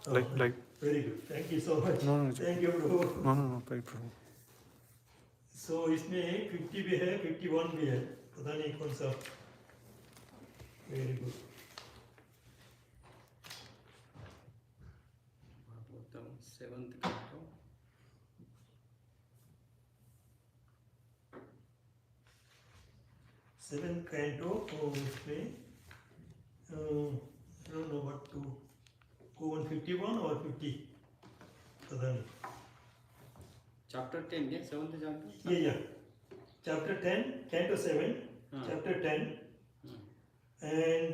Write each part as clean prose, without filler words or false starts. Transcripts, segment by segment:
Like. Very good. Thank you so much. No, Thank you, Prabhu. no, भाई प्रभु. So इसमें 50 भी है, 51 भी है. पता नहीं कौन सा. Very good. Seventh canto. Seventh canto. इसमें I don't know what to go on 51 or 50. पता नहीं. Chapter 10, yeah, 7th chapter? Yeah. Chapter 10, canto 7, chapter 10, and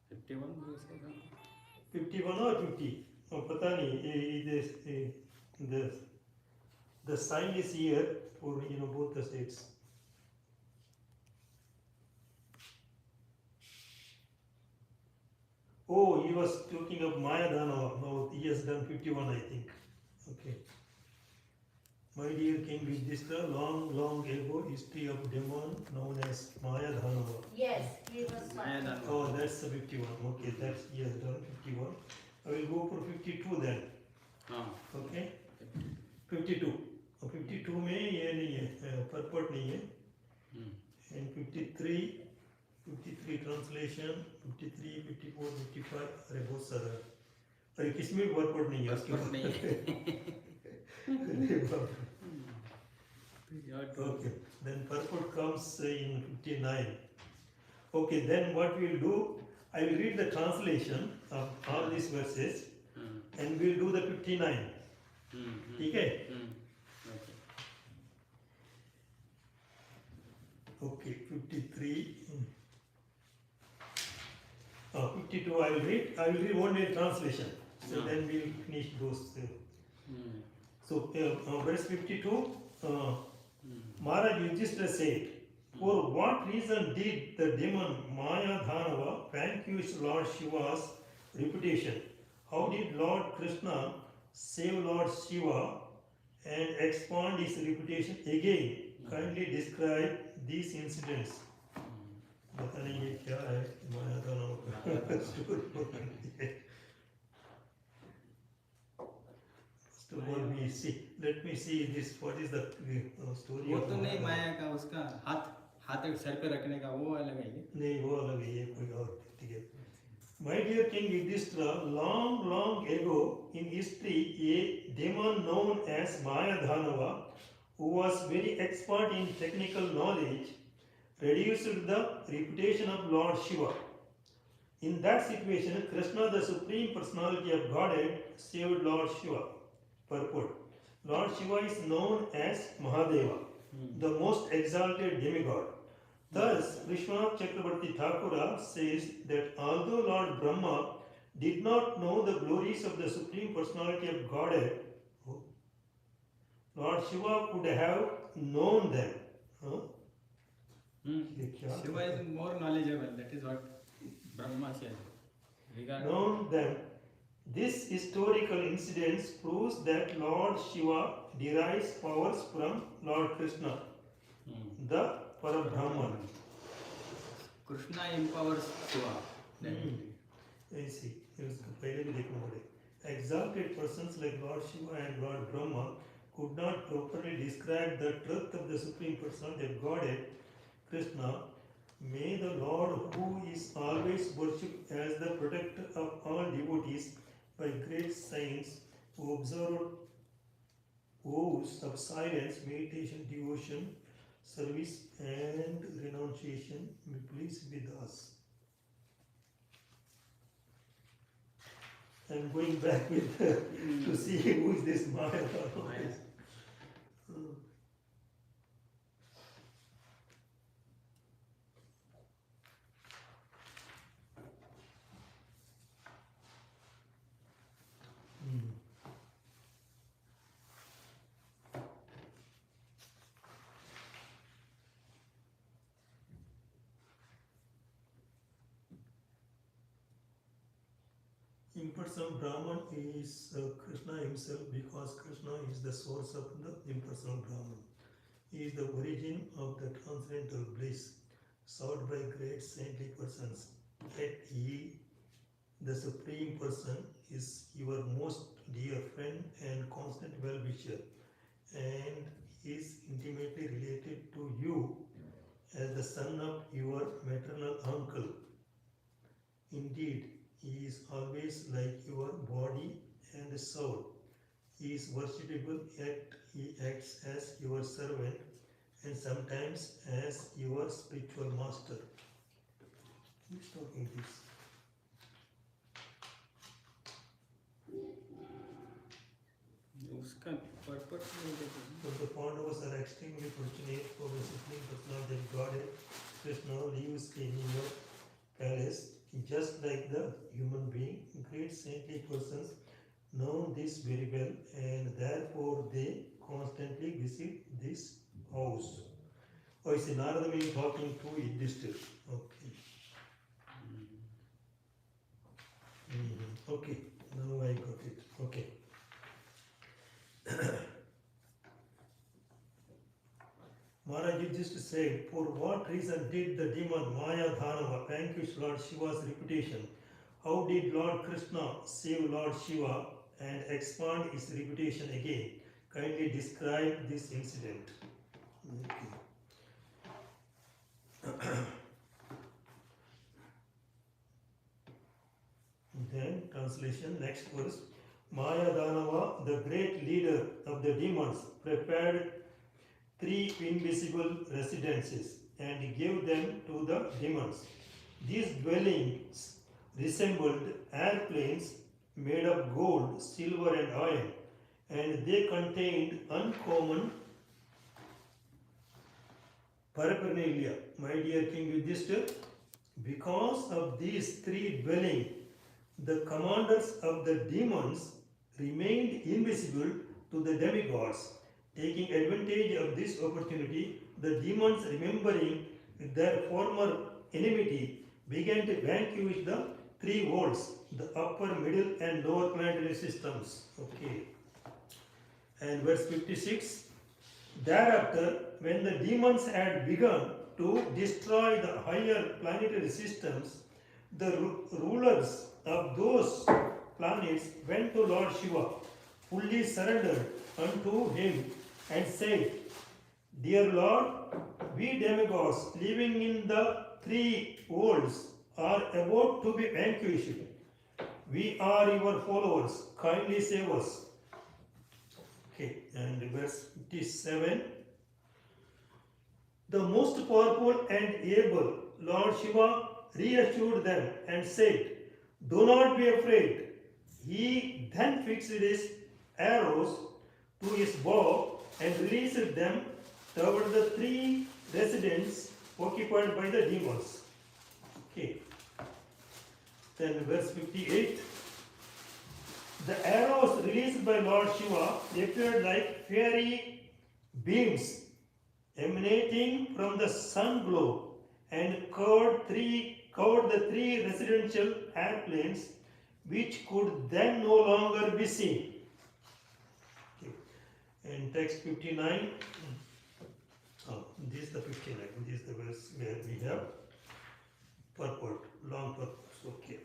51 you say, no? 51 or 50. Oh, पता नहीं. The sign is here for both the states. Oh, he was talking of Maya Dhanava. No, he has done 51, I think. Okay. My dear King Yudhishthira, long ago, history of demon known as Maya Dhanava. Yes, he was Maya Dhanava. Oh, that's the 51. Okay, that's he has done 51. I will go for 52 then. Okay. 52. 52 में ये नहीं है, purport नहीं है. And 53 translation, 53, 54, 55, अरे बहुत सारा. अरे किसमें भी purport नहीं है. Purport नहीं है. Okay, then purport comes in 59. Okay, then what we will do, I will read the translation of all these verses and we will do the 59. Okay? Okay, 53. 52 I will read. I will read only translation. So then we will finish those. So verse 52, Maharaj Yudhishthira said, for what reason did the demon Maya Dhanava vanquish Lord Shiva's reputation? How did Lord Krishna save Lord Shiva and expand his reputation again? Kindly describe these incidents. पता नहीं ये क्या है माया दानव का story. First of all, let me see this. What is the story? वो तो नहीं माया का उसका हाथ सर पे रखने का वो अलग है ये. नहीं वो अलग है, ये कोई और. ठीक है. My dear King Yudhishthira, long ago in history, a demon known as Maya Dhanava, who was very expert in technical knowledge, reduced the reputation of Lord Shiva. In that situation, Krishna, the Supreme Personality of Godhead, saved Lord Shiva. Purport. Lord Shiva is known as Mahadeva, the most exalted demigod. Thus, Vishwanath Chakrabarti Thakura says that although Lord Brahma did not know the glories of the Supreme Personality of Godhead, Lord Shiva could have known them. Shiva is more knowledgeable, that is what Brahma said. Known them. This historical incident proves that Lord Shiva derives powers from Lord Krishna, the Parabrahman. Krishna empowers Shiva. I see. Exalted persons like Lord Shiva and Lord Brahma could not properly describe the truth of the Supreme Personality of Godhead, Krishna. May the Lord, who is always worshipped as the protector of all devotees by great saints, who observe vows of silence, meditation, devotion, service and renunciation, be pleased with us. I am going back with to see who is this Maya. Impersonal Brahman is Krishna himself, because Krishna is the source of the impersonal Brahman. He is the origin of the transcendental bliss sought by great saintly persons. Yet he The Supreme Person is your most dear friend and constant well-wisher, and is intimately related to you as the son of your maternal uncle. Indeed, he is always like your body and soul. He is worshipable, yet he acts as your servant and sometimes as your spiritual master. Who's talking this? उसका purpose नहीं देखो But the Pandavas are extremely fortunate for the Supreme Personality of Godhead. Krishna lives in your palace, just like the human being. Great saintly persons know this very well, and therefore they constantly visit this house. Oh, it's Narada Muni talking to Yudhishthira. Okay. Okay, now I got it. Okay. Maharaj Yudhishthira said, for what reason did the demon Maya Dhanava vanquish Lord Shiva's reputation? How did Lord Krishna save Lord Shiva and expand his reputation again? Kindly describe this incident. Okay. Then translation, next verse. Maya Dhanava, the great leader of the demons, prepared 3 invisible residences and gave them to the demons. These dwellings resembled airplanes made of gold, silver, and iron, and they contained uncommon paraphernalia. My dear King Yudhishthira, because of these 3 dwellings, the commanders of the demons remained invisible to the demigods. Taking advantage of this opportunity, the demons, remembering their former enmity, began to vanquish the 3 worlds, the upper, middle, and lower planetary systems. Okay. And verse 56. Thereafter, when the demons had begun to destroy the higher planetary systems, the rulers of those planets went to Lord Shiva, fully surrendered unto him, and said, Dear Lord, we demigods living in the 3 worlds are about to be vanquished. We are your followers. Kindly save us. Okay, and verse 57. The most powerful and able Lord Shiva reassured them and said, Do not be afraid. He then fixed his arrows to his bow and released them toward the 3 residents occupied by the demons. Okay. Then verse 58. The arrows released by Lord Shiva appeared like fiery beams emanating from the sun globe and covered the 3 residential airplanes, which could then no longer be seen. Okay. In text 59, this is the 59, this is the verse where we have purport, long purpose. Okay.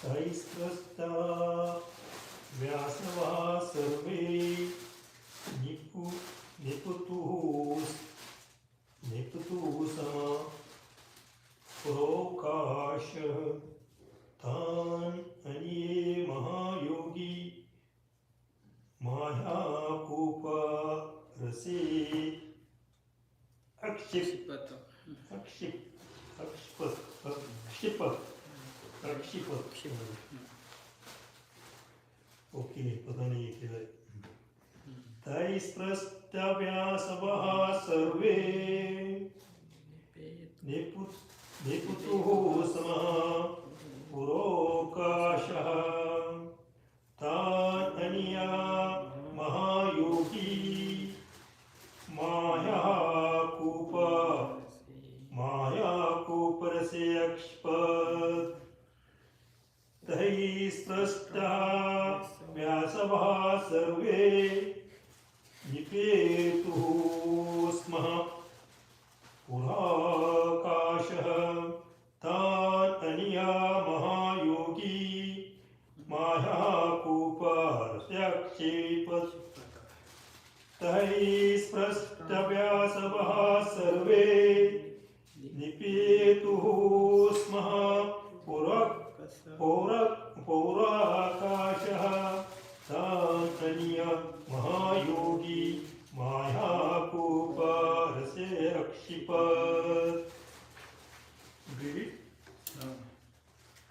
Taistrasta vyasava sarve niputu sama prokasha tan aniye mahayogi maya kupa rase akshipat. Okay पता नहीं क्या है तैस्प्रस्थव्यासवः सर्वे निपुतुः समः पुरोकाशः तान् अनिया महायोगी मायाकूपरसे अक्षपत् तैस्प्रस्थः व्यासवः सर्वे निपेतुः स्मः पुरा व्यासवः सर्वे निपेतुः स्मः पौराकाशः तान्तनीय महायोगी मायाकूपरसे रक्षिपत्.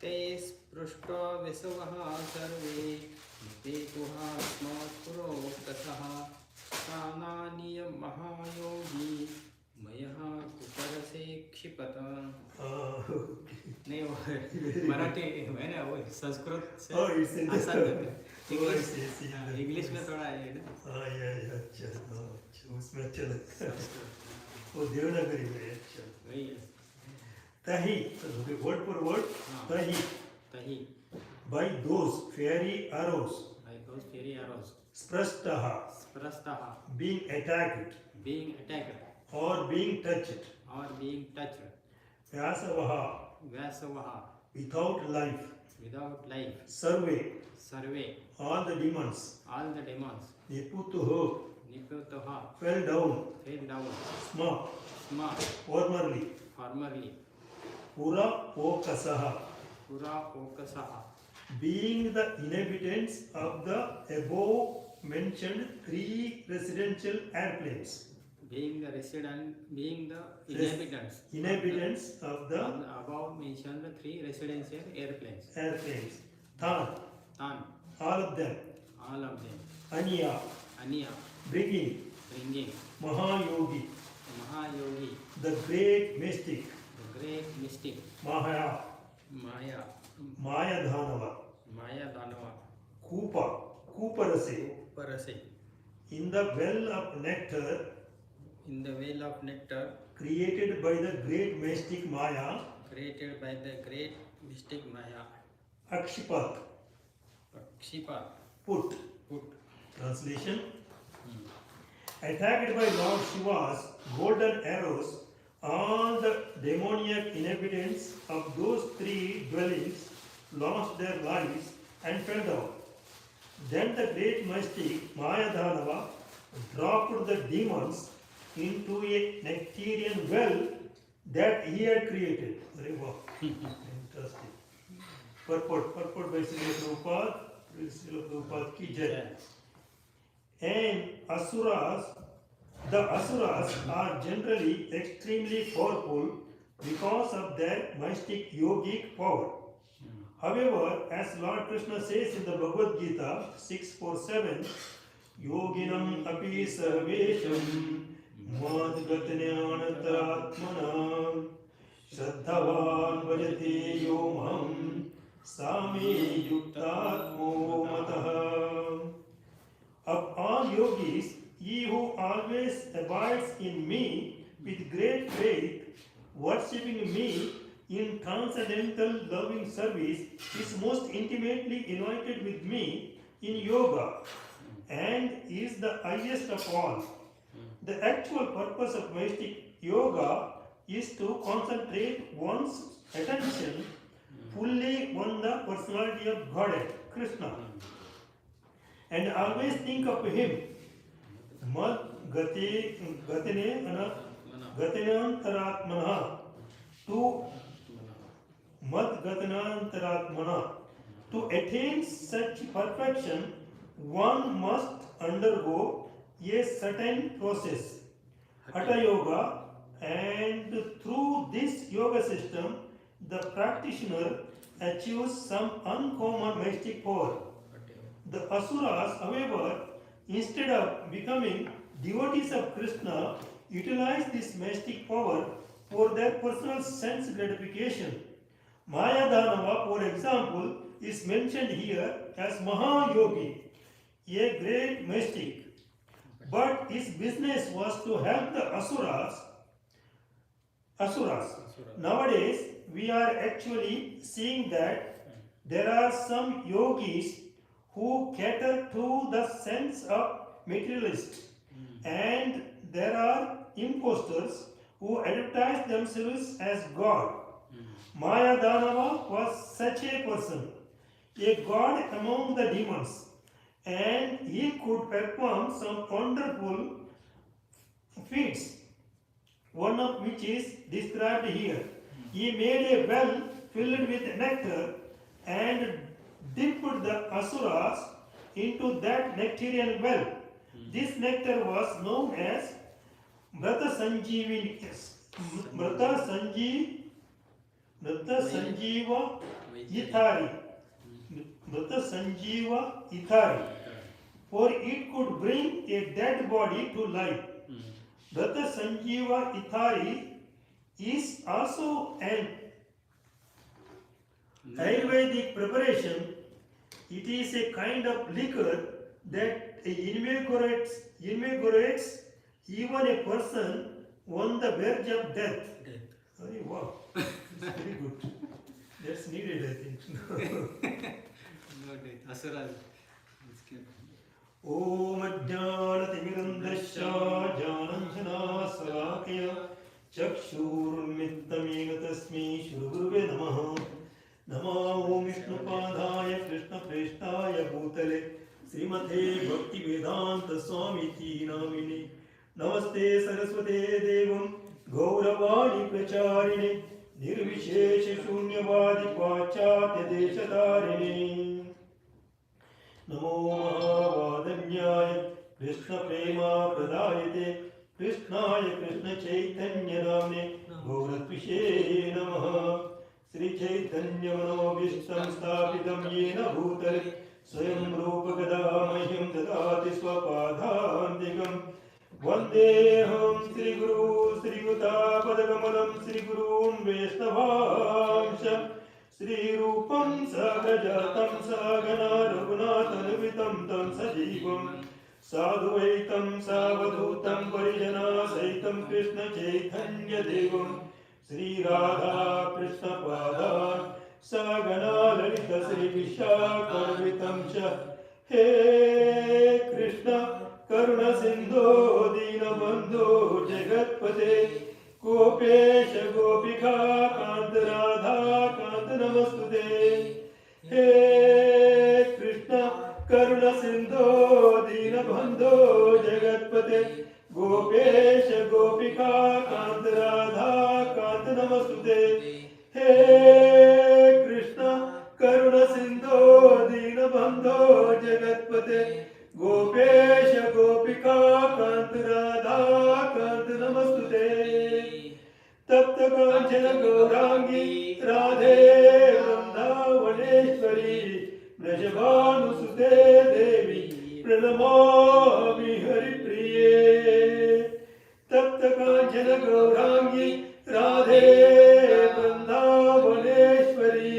ते स्पृष्टो विसवः सर्वे निपेतुः स्मत् पुरोक्तसः तानानीय महायोगी मयः कुपरसे क्षिपत. नहीं वो मराठी मैंने वो संस्कृत से आसान है. इंग्लिश में थोड़ा है ना. अच्छा उसमें अच्छा लगता है वो देवनागरी में. अच्छा वही है. तही वर्ड फॉर वर्ड. तही तही by those fairy arrows by those fairy arrows sprastah being attacked or being touched vyasavah without life survey all the demons niputuh fell down sma formerly pura okasah being the inhabitants of the above mentioned 3 residential airplanes. Being the inhabitants of the above mentioned 3 residential airplanes. Than all of them. Anya bringing Mahayogi the great mystic Maya Dhanava Kuparase in the well of nectar created by the great mystic Maya Akshipat put. Translation attacked by Lord Shiva's golden arrows, all the demoniac inhabitants of those 3 dwellings lost their lives and fell down. Then the great mystic Mayadhanava dropped the demons into a nectarian well that he had created. Very wow. Interesting. Purport by Srila Prabhupada ki jai. And the asuras are generally extremely powerful because of their mystic yogic power. However, as Lord Krishna says in the Bhagavad Gita 6:47, yoginam api sarvesham madgatnyanataratmanam shraddhavan vajate yomam sami yuktatmo matah. Of all yogis, he who always abides in me with great faith, worshipping me in transcendental loving service, is most intimately united with me in yoga and is the highest of all. The actual purpose of mystic yoga is to concentrate one's attention fully on the personality of Godhead, Krishna, and always think of him. Mad gatinantaratmana to attain such perfection, one must undergo a certain process, Hatha Yoga, and through this yoga system, the practitioner achieves some uncommon mystic power. The asuras, however, instead of becoming devotees of Krishna, utilize this mystic power for their personal sense gratification. Mayadhanava, for example, is mentioned here as Mahayogi, a great mystic. But his business was to help the asuras. Nowadays, we are actually seeing that there are some yogis who cater to the sense of materialists, and there are impostors who advertise themselves as God. Mayadhanava was such a person, a god among the demons, and he could perform some wonderful feats one of which is described here. He made a well filled with nectar and dipped the asuras into that nectarian well. This nectar was known as Mrata Sanjeeva Ithari. Mrata Sanjeeva Ithari. For it could bring a dead body to life. Mrata Sanjeeva Ithari is also an Ayurvedic preparation. It is a kind of liquor that invigorates even a person on the verge of death. Oh, wow, that's very good. That's needed, I think. Om Ajnanatimirandasya Jananjanasalakaya Chakshurmittamena Tasmi Shruguruve Namaha. Namo Vishnupadaya Krishna Preshtaya Bhutale Srimate Bhakti Vedanta Swamiti Namini. Namaste Saraswate Devam Gauravani Pracharine Nirvishesha Shunyavadi Pachatya Deshatarine. Namo Mahavadanyaya Krishna Prema Pradayate Krishnaya Krishna Chaitanya Namne Gauratvishe Namaha. Sri Chaitanya Manobishtam Stapitam Yena Bhutale Swayam Rupa Gadamahyam Dadati Swapadhantikam. Vandeham Sri Guru Sri Yuta Padakamalam Sri Gurun Vaishnavamsha Sri Rupam Sagrajatam Sagana Raghunathanvitam Tam Sajivam Sadhuvaitam Savadhutam Parijana Saitam Krishna Chaitanya Devam Sri Radha Krishna Pada Sagana Lalita Sri Vishakharvitam Cha. He Krishna Karuna Sindhu Dina Bandhu Jagatpate Gopesha Gopika Kanta Radha Kanta Namastude. He Krishna Karuna Sindhu Dina Bandhu Jagatpate Gopesha Gopika Kanta Radha Kanta Namastude. He Krishna Karuna Sindhu Dina Bandhu Jagatpate Gopesha Gopika Kanta Radha Kanta Namastude. Tapta Kanchana Gaurangi Radhe Vrindavaneshwari Vrajabhanusute Devi Pranamami Haripriye. Tapta Kanchana Gaurangi Radhe Vrindavaneshwari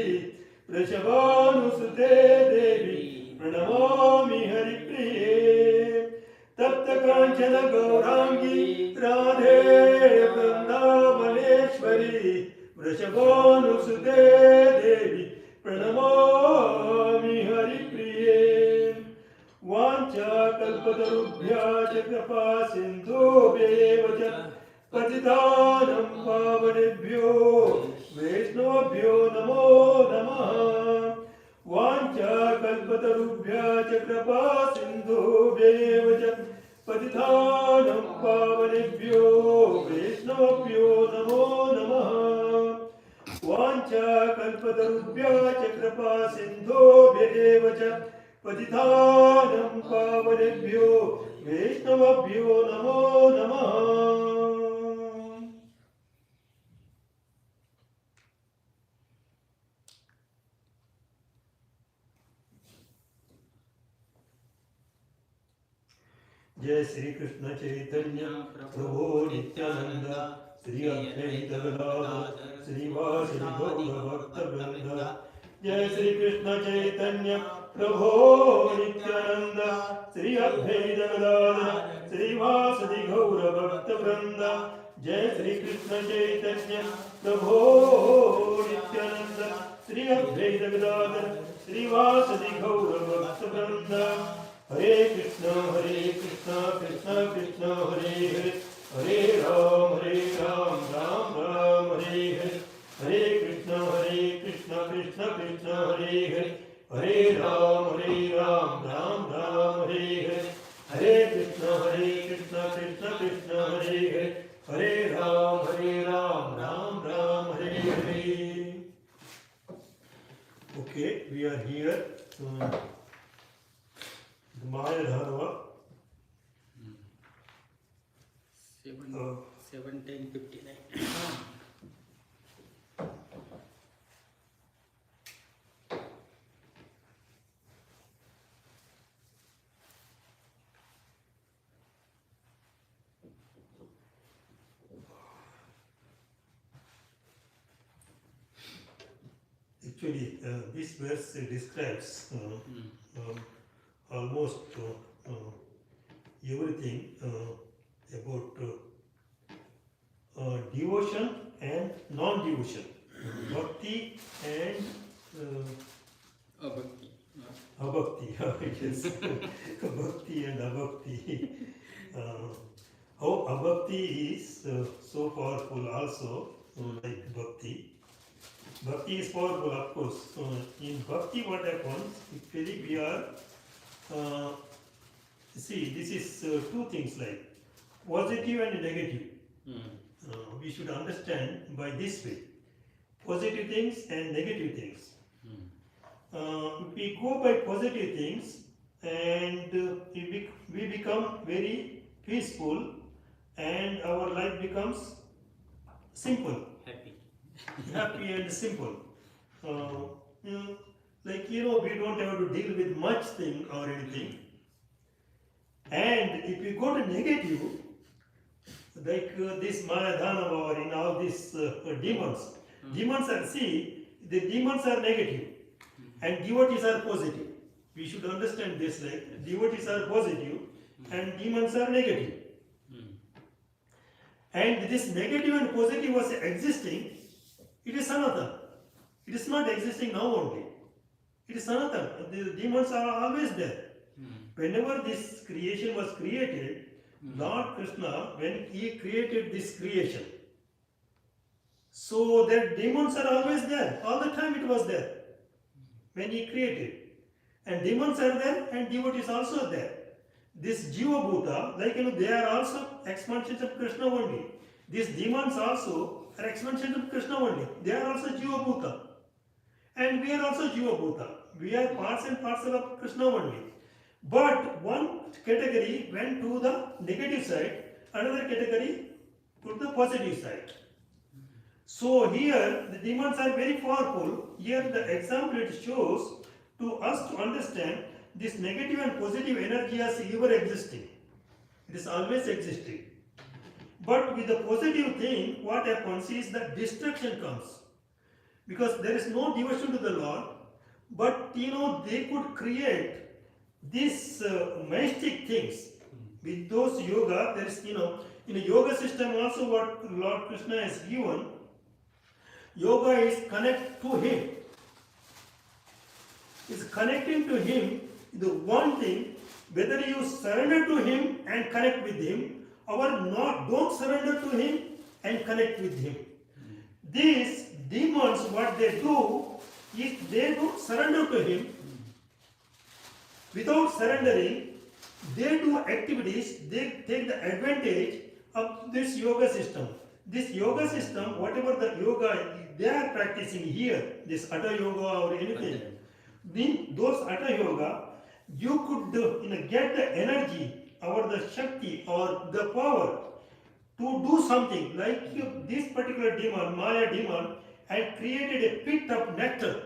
Vrajabhanusute Devi Pranamami Haripriye. Tapta Kanchana Gaurangi Radhe Vrindavaneshwari Vrajabhanusute Devi Pranamami Haripriye. Vancha kalpatarubhya cha kripa sindhubhyeva cha patitanam pavanebhyo Vaishnavabhyo namo namaha. Vancha kalpatarubhya cha kripa sindhubhyeva cha patitanam pavanebhyo Vaishnavabhyo namo namaha. Vancha kalpatarubhya cha kripa sindhubhyeva cha patitanam pavanebhyo Vaishnavabhyo namo namaha. Jai Sri Krishna Chaitanya Prabhu Nityananda Sri Advaita Gadadhar Sri Vasadi Gaura Bhakta Vrinda. Jai Sri Krishna Chaitanya Prabhu Nityananda Sri Advaita Gadadhar Sri Vasadi Gaura Bhakta Vrinda. Jai Sri Krishna Chaitanya Prabhu Nityananda Sri Advaita Gadadhar Sri Vasadi Gaura Bhakta Vrinda. Hare Krishna Krishna Krishna Hare Hare Hare Ram Ram Ram Hare Hare. Hare Krishna Krishna Krishna Hare Hare Hare Ram Ram Ram Hare Hare. Hare Krishna Krishna Krishna Hare Hare Hare Ram are here. The Maya Dhanava. 1759. Actually, this verse describes almost everything about devotion and non-devotion, bhakti and Bhakti. abhakti. Yes, bhakti and abhakti. How abhakti is so powerful also, like bhakti. Bhakti is powerful, of course. In bhakti, what happens? Actually, we are see. This is two things like positive and negative. We should understand by this way: positive things and negative things. If we go by positive things, and we become very peaceful, and our life becomes simple. Happy and simple. Like we don't have to deal with much thing or anything. And if we go to negative, like this Maya Dhanava or in all these demons, demons are the demons are negative and devotees are positive. We should understand this, like devotees are positive and demons are negative. And this negative and positive was existing. It is Sanatan. It is not existing now only. It is Sanatan. The demons are always there. Whenever this creation was created, Lord Krishna, when he created this creation, so that demons are always there. All the time it was there. When he created. And demons are there and devotees also there. This Jiva Bhuta, like they are also expansions of Krishna only. These demons also are expansion of Krishna only. They are also Jiva Bhuta. And we are also Jiva Bhuta. We are parts and parcel of Krishna only. But one category went to the negative side, another category to the positive side. So here the demons are very powerful. Here the example it shows to us to understand this negative and positive energy as ever existing. It is always existing. But with the positive thing, what happens is that destruction comes. Because there is no devotion to the Lord, but they could create these mystic things. With those yoga, there is in a yoga system also what Lord Krishna has given, yoga is connect to Him. Is connecting to Him, the one thing, whether you surrender to Him and connect with Him, or not, don't surrender to Him and connect with Him. These demons, what they do is they don't surrender to Him. Without surrendering, they do activities, they take the advantage of this yoga system. This yoga system, whatever the yoga they are practicing here, this Hatha yoga or anything, those Hatha yoga, you could get the energy or the Shakti or the power to do something. Like this particular demon, Maya demon, had created a pit of nectar.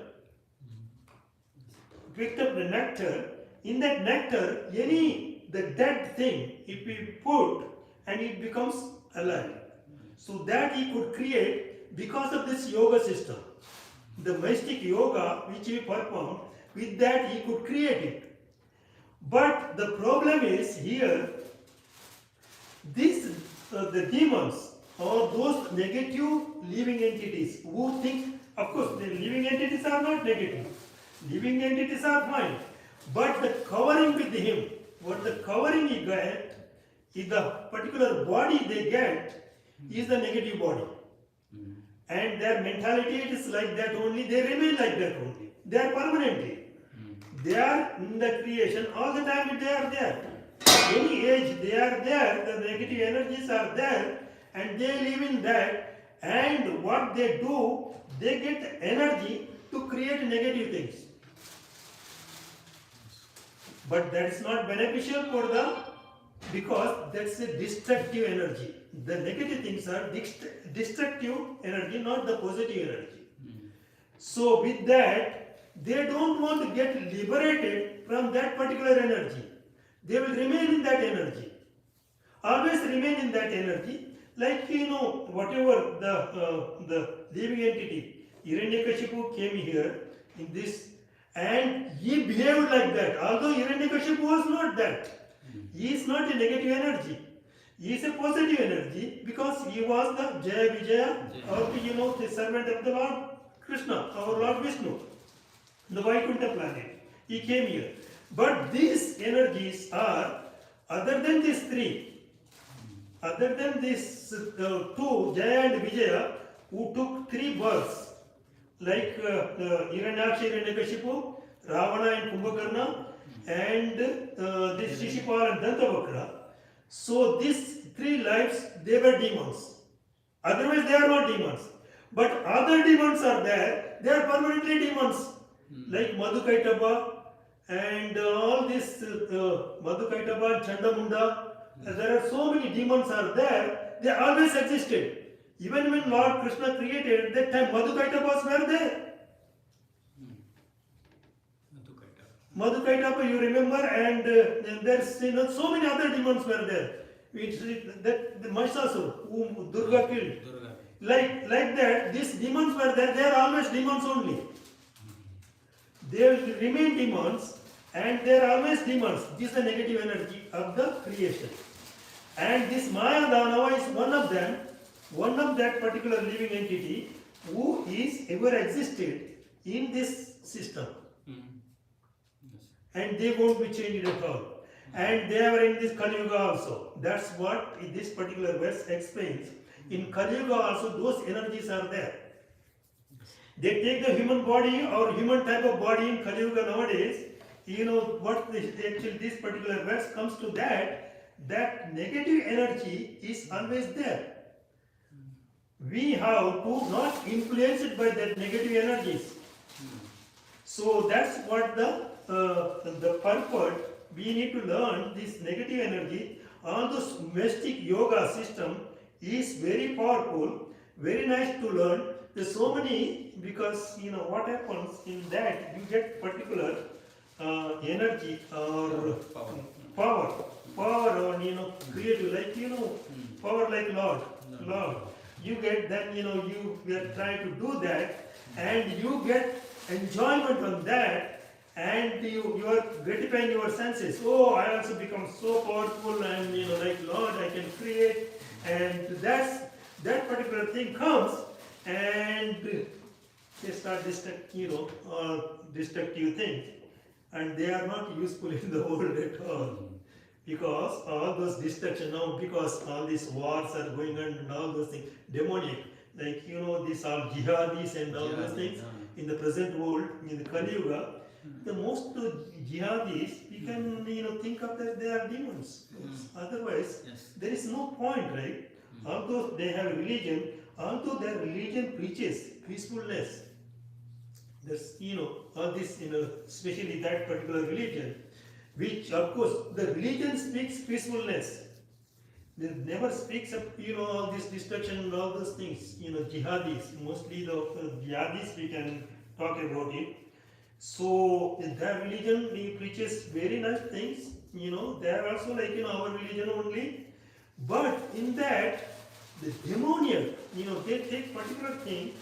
Picked up the nectar. In that nectar, the dead thing, if we put, and it becomes alive. So that he could create because of this yoga system. The mystic yoga which he performed, with that he could create it. But the problem is here, the demons or those negative living entities who think, of course, the living entities are not negative. Living entities are fine. But the covering with him, what the covering he get, is the particular body they get, is the negative body. And their mentality is like that only, they remain like that only. They are permanently. They are in the creation, all the time they are there. Any age they are there, the negative energies are there, and they live in that. And what they do, they get energy to create negative things. but that is not beneficial for the, because that's a destructive energy. The negative things are destructive energy, not the positive energy. So with that, they don't want to get liberated from that particular energy. They will remain in that energy. Always remain in that energy. Like, whatever the living entity, Hiranyakashipu came here in this, and he behaved like that. Although Hiranyakashipu was not that. He is not a negative energy. He is a positive energy, because he was the Jaya Vijaya, or the servant of the Lord Krishna, our Lord Vishnu, the Vaikuntha planet. He came here. But these energies are, other than these three, other than these two, Jaya and Vijaya, who took three births, like Hiranyaksha, Hiranyakashipu, Ravana and Kumbhakarna, and this Shishupal and Dantavakra. So these three lives, they were demons. Otherwise they are not demons. But other demons are there, they are permanently demons. Like Madhukaitaba and all this Madhukaitaba, Chandamunda. There are so many demons are there, they always existed. Even when Lord Krishna created, at that time Madhukaitabas were there. Madhukaitapa, you remember, and there's so many other demons were there. That the Mahishasur, whom Durga killed. Like that, these demons were there, they are always demons only. They will remain demons, and they are always demons. This is the negative energy of the creation. And this Maya Danava is one of them, one of that particular living entity who is ever existed in this system. And they won't be changed at all. And they are in this Kali Yuga also. That's what this particular verse explains. In Kali Yuga also, those energies are there. They take the human body or human type of body in Kali Yuga nowadays. What actually this particular verse comes to that negative energy is always there. We have to not influence it by that negative energies. So that's what the purport. We need to learn this negative energy. All this mystic yoga system is very powerful, very nice to learn. There's so many, because what happens in that, you get particular energy or power on creative, like power like Lord. You get that, we are trying to do that, and you get enjoyment on that. And you are gratifying your senses. Oh, I also become so powerful, and like Lord, I can create. And that particular thing comes, and they start destructive things, and they are not useful in the world at all. Because all those destruction now, because all these wars are going on and all those things, demonic, like these are jihadis and all those things in the present world, in the Kali Yuga. The most jihadis, we can think of that they are demons. Otherwise, there is no point, right? Although they have religion, although their religion preaches peacefulness, there's all this especially that particular religion, which of course the religion speaks peacefulness. They never speaks of all this destruction and all those things. Jihadis, mostly the jihadis we can talk about it. So their religion preaches very nice things. They are also like our religion only. But in that, the demoniac, they take particular thing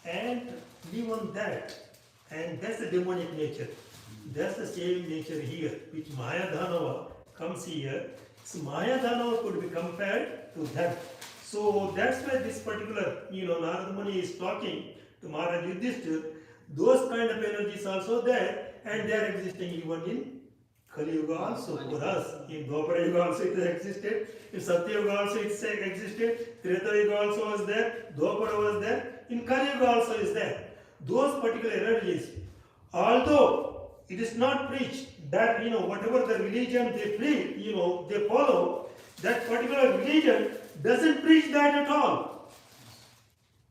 and live on that. And that's the demonic nature. That's the same nature here, which Maya Dhanava comes here. So Maya Dhanava could be compared to that. So that's why this particular, Narada Muni is talking to Maharaj Yudhishthira. Those kind of energies also there, and they are existing even in Kali Yuga also for us. In Dwapara Yuga also it existed, in Satya Yuga also it existed, Treta Yuga also was there, Dwapara was there, in Kali Yuga also is there. Those particular energies, although it is not preached that whatever the religion they they follow, that particular religion doesn't preach that at all.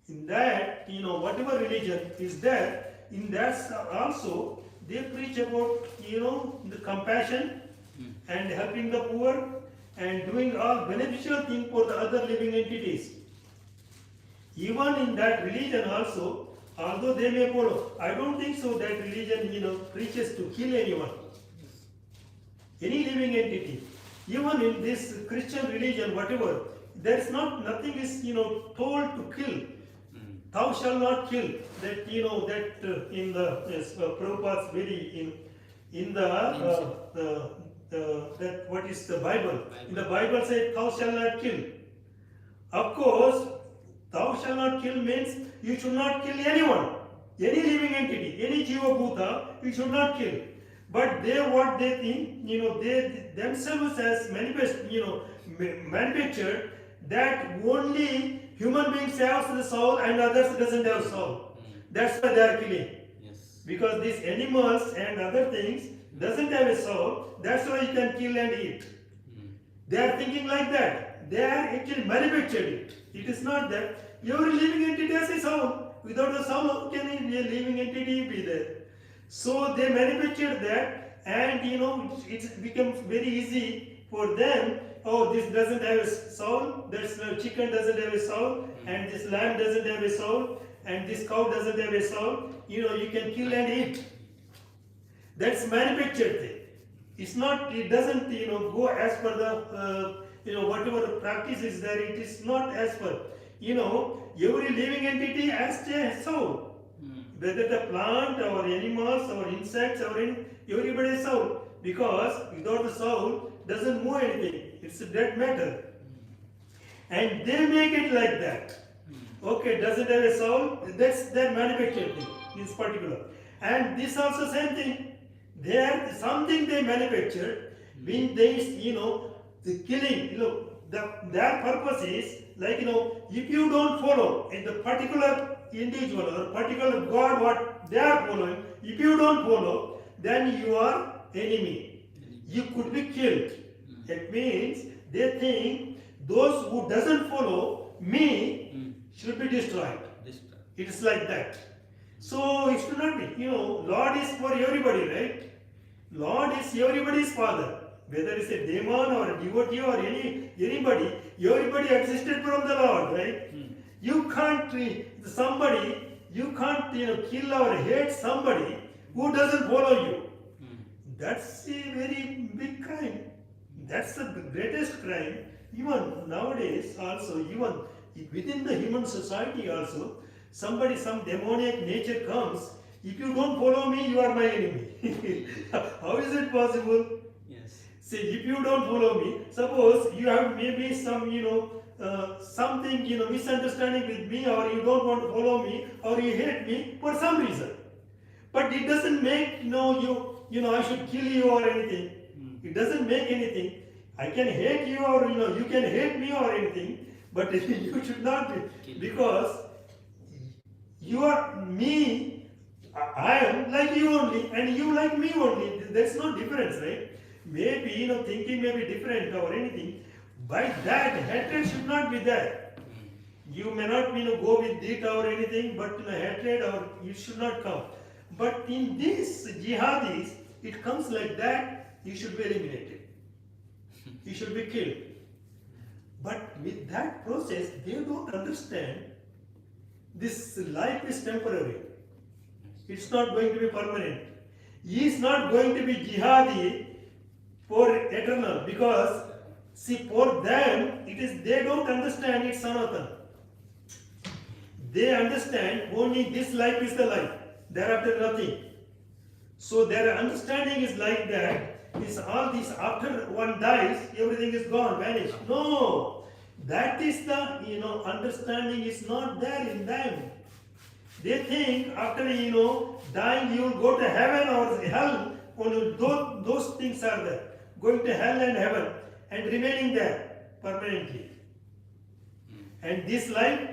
In that, whatever religion is there, in that also they preach about, the compassion and helping the poor and doing all beneficial thing for the other living entities. Even in that religion also, although they may follow, I don't think so that religion, preaches to kill anyone, any living entity. Even in this Christian religion, whatever, there's nothing is, told to kill. Thou shalt not kill. That, that in the Prabhupada's very, in the that what is the Bible? In the Bible said, thou shalt not kill. Of course, thou shalt not kill means you should not kill anyone, any living entity, any Jiva Bhuta, you should not kill. But what they think, they themselves as manufactured that only human beings have the soul and others doesn't have soul. That's why they are killing. Yes. Because these animals and other things doesn't have a soul, that's why you can kill and eat. They are thinking like that. They are actually manufactured it. It is not that every living entity has a soul. Without a soul, how can a living entity be there? So they manufactured that, and it becomes very easy for them. Oh, this doesn't have a soul, this chicken doesn't have a soul, and this lamb doesn't have a soul, and this cow doesn't have a soul. You can kill and eat. That's manufactured thing. It's not, it doesn't, go as per the, whatever the practice is there, it is not as per, every living entity has a soul. Whether the plant or animals or insects or everybody has soul. Because without the soul, doesn't move anything. It's a dead matter. And they make it like that. Okay, doesn't have a soul, that's their manufactured thing, in particular. And this also same thing. They are something they manufactured, when they, the killing, their purpose is, like, if you don't follow in the particular individual or particular God what they are following, if you don't follow, then you are enemy. You could be killed. It means they think those who doesn't follow me should be destroyed. It is like that. So it should not be. Lord is for everybody, right? Lord is everybody's father. Whether it's a demon or a devotee or anybody, everybody existed from the Lord, right? You can't kill or hate somebody who doesn't follow you. That's a very big crime. That's the greatest crime. Even nowadays also, even within the human society also, some demoniac nature comes, if you don't follow me, you are my enemy. How is it possible? Yes. Say, if you don't follow me, suppose you have maybe some, something, misunderstanding with me, or you don't want to follow me, or you hate me for some reason. But it doesn't make, I should kill you or anything. It doesn't make anything. I can hate you or, you can hate me or anything, but you should not be, because you are me, I am like you only, and you like me only. There's no difference, right? Maybe, thinking may be different or anything. By that, hatred should not be there. You may not, go with it or anything, but hatred or it should not come. But in this jihadis, it comes like that, you should be eliminated. You should be killed. But with that process, they don't understand this life is temporary. It's not going to be permanent. He is not going to be jihadi for eternal, because for them they don't understand it's Sanatan. They understand only this life is the life, thereafter nothing. So their understanding is like that, is all this after one dies, everything is gone, vanished. No, that is the understanding is not there in them. They think after dying you will go to heaven or hell. Only those things are there. Going to hell and heaven and remaining there permanently. And this life,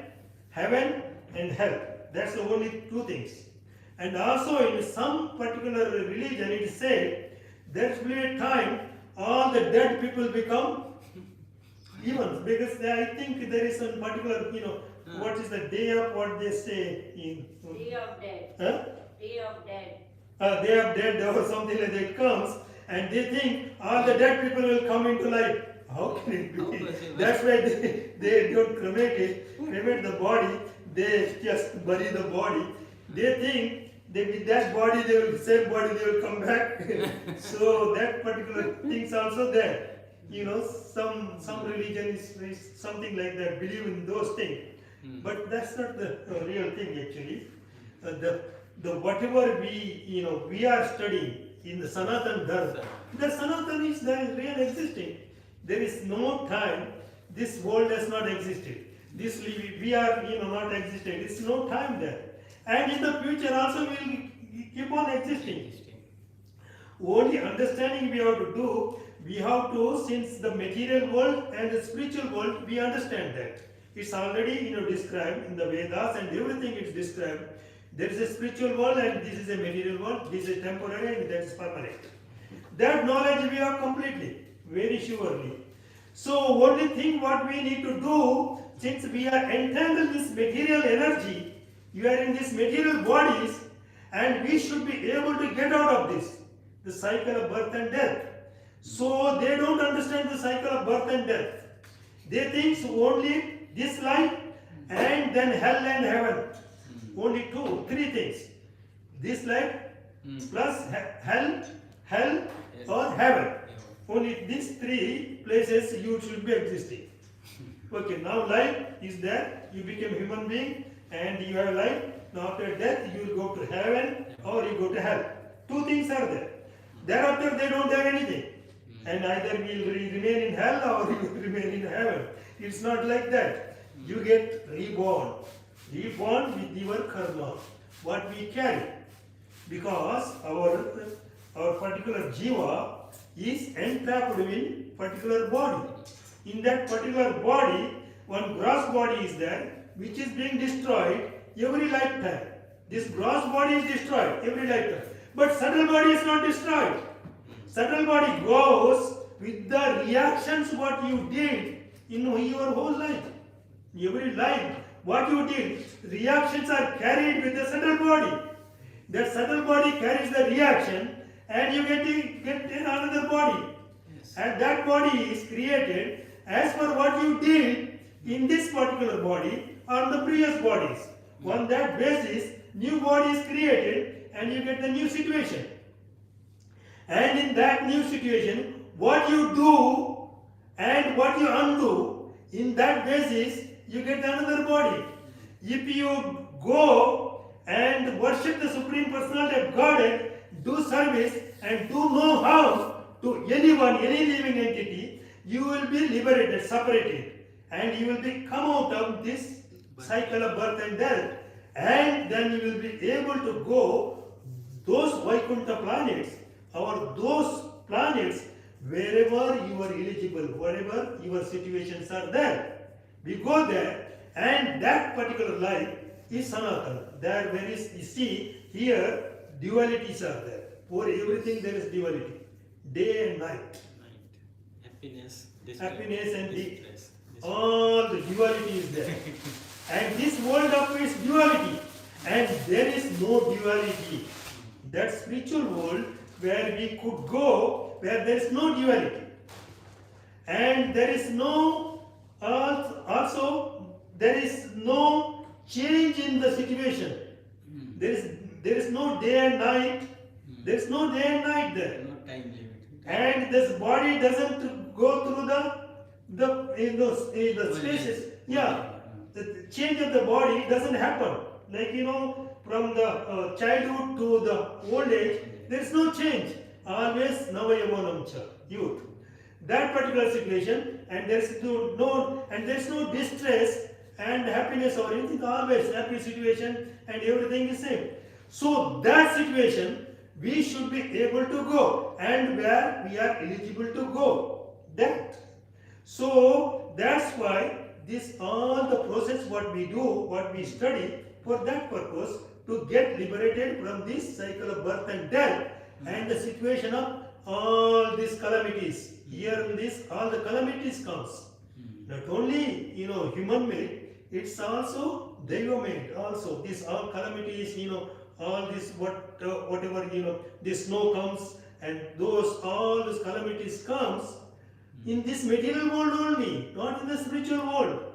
heaven and hell. That's the only two things. And also in some particular religion it is said there will be a time all the dead people become even, because I think there is a particular what is the day of what they say in Day of Dead. Huh? Day of Dead. they are dead or something like that. It comes and they think all the dead people will come into life. How can it How be? possible? That's why they don't cremate the body, they just bury the body. They think that with that body, same body, they will come back. So that particular thing's also there. Some religion is something like that, believe in those things. But that's not the real thing actually. The whatever we are studying in the Sanatan Dharma, the Sanatan is the real existing. There is no time this world has not existed. This we are not existing. It's no time there. And in the future also we will keep on existing. Only understanding we have to do, we have to, since the material world and the spiritual world, we understand that. It's already described in the Vedas and everything is described. There is a spiritual world and this is a material world, this is temporary and that is permanent. That knowledge we have completely, very surely. So only thing what we need to do, since we are entangled in this material energy, you are in these material bodies, and we should be able to get out of this, the cycle of birth and death. So they don't understand the cycle of birth and death. They think only this life and then hell and heaven. Only three things. This life plus hell or heaven. Only these three places you should be existing. Okay, now life is there, you become human being and you have life. Now after death you will go to heaven or you go to hell. Two things are there. Thereafter they don't have anything. And either we will remain in hell or we will remain in heaven. It's not like that. You get reborn with your karma, what we carry. Because our particular jiva is entrapped in particular body. In that particular body, one gross body is there, which is being destroyed every lifetime. This gross body is destroyed every lifetime. But subtle body is not destroyed. Subtle body goes with the reactions what you did in your whole life. Every life, what you did, reactions are carried with the subtle body. That subtle body carries the reaction and you get another body. Yes. And that body is created as per what you did in this particular body or the previous bodies. On that basis, new body is created and you get the new situation. And in that new situation, what you do and what you undo, in that basis, you get another body. If you go and worship the Supreme Personality of Godhead, do service and do no harm to anyone, any living entity, you will be liberated, separated, and you will come out of this cycle of birth and death, and then you will be able to go those Vaikuntha planets or those planets wherever you are eligible, wherever your situations are there. We go there, and that particular life is Sanatana. There is, you see, here dualities are there. For everything there is duality. Day and night. Happiness and distress. All the duality is there. And this world of is duality. And there is no duality. That spiritual world where we could go, where there is no duality. And there is no, also, there is no change in the situation. There is no day and night. There is no day and night there. No time limit. And this body doesn't go through the spaces. Yeah, the change of the body doesn't happen. Like from the childhood to the old age, there is no change. Always navayavanamcha, youth. That particular situation, and there is no distress and happiness or anything. Always happy situation and everything is same. So that situation we should be able to go, and where we are eligible to go. That. So that's why this all the process what we do, what we study for that purpose, to get liberated from this cycle of birth and death and the situation of all these calamities. Here in this, all the calamities comes. Not only human made, it's also Deva made. Also, these all calamities, all this whatever the snow comes and all those calamities comes in this material world only, not in the spiritual world.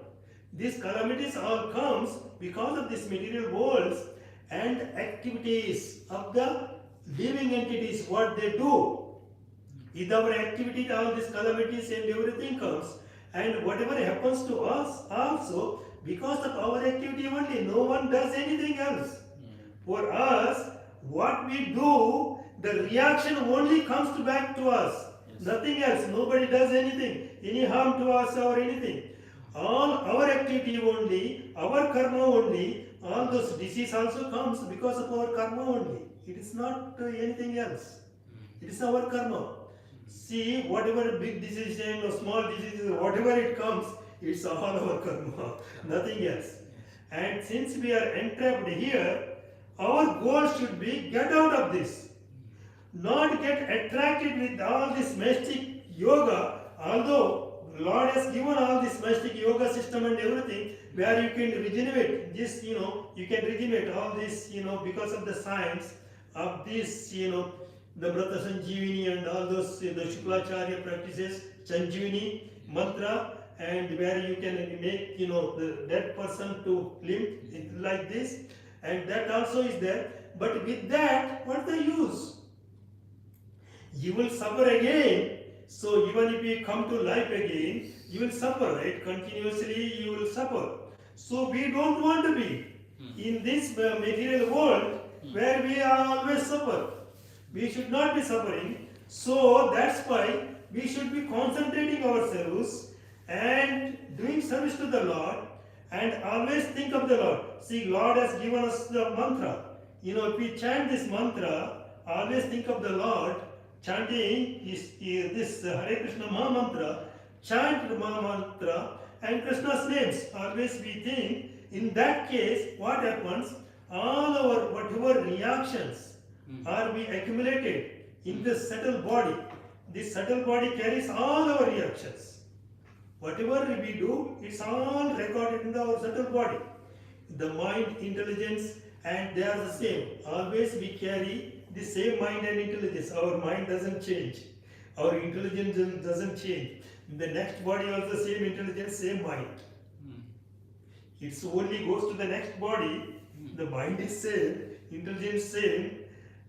These calamities all comes because of this material worlds and activities of the living entities, what they do. With our activity, all these calamities and everything comes, and whatever happens to us also because of our activity only. No one does anything else. For us, what we do, the reaction only comes back to us. Yes. Nothing else. Nobody does anything, any harm to us or anything. All our activity only, our karma only. All those disease also comes because of our karma only. It is not anything else. It is our karma. See, whatever big decision or small diseases, whatever it comes, it's all our karma, nothing else. And since we are entrapped here, our goal should be get out of this. Not get attracted with all this mystic yoga, although Lord has given all this mystic yoga system and everything, where you can regenerate this, you can regenerate all this, because of the science of this, the Brata Sanjeevani and all those, the Shuklacharya practices, Sanjeevani, mantra, and where you can make, the dead person to live like this, and that also is there. But with that, what's the use? You will suffer again. So even if you come to life again, you will suffer, right? Continuously you will suffer. So we don't want to be in this material world where we are always suffer. We should not be suffering. So that's why we should be concentrating ourselves and doing service to the Lord and always think of the Lord. See, Lord has given us the mantra. If we chant this mantra, always think of the Lord, chanting this Hare Krishna Maha Mantra, chant the Maha Mantra and Krishna's names. Always we think, in that case, what happens? All our whatever reactions are we accumulated in this subtle body. This subtle body carries all our reactions. Whatever we do, it's all recorded in our subtle body. The mind, intelligence, and they are the same. Always we carry the same mind and intelligence. Our mind doesn't change. Our intelligence doesn't change. In the next body also same intelligence, same mind. It only goes to the next body. The mind is same, intelligence same,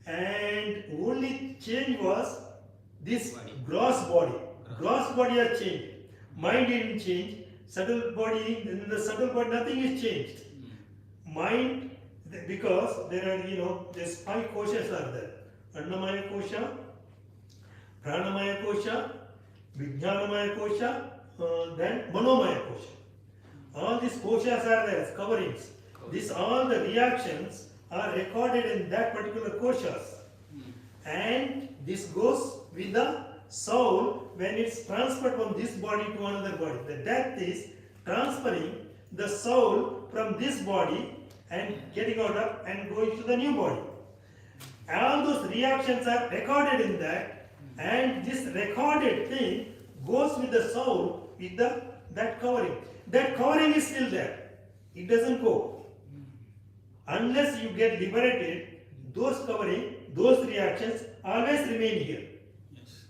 and only change was this gross body. Gross body has changed. Mind didn't change. Subtle body, in the subtle body nothing is changed. Mind, because there are, there's 5 koshas are there. Annamaya kosha, Pranamaya kosha, Vijnanamaya kosha, then Manomaya kosha. All these koshas are there as coverings. All the reactions are recorded in that particular koshas. And this goes with the soul when it's transferred from this body to another body. The death is transferring the soul from this body and getting out of and going to the new body. All those reactions are recorded in that, and this recorded thing goes with the soul with that covering. That covering is still there. It doesn't go. Unless you get liberated, those covering, those reactions always remain here. Yes.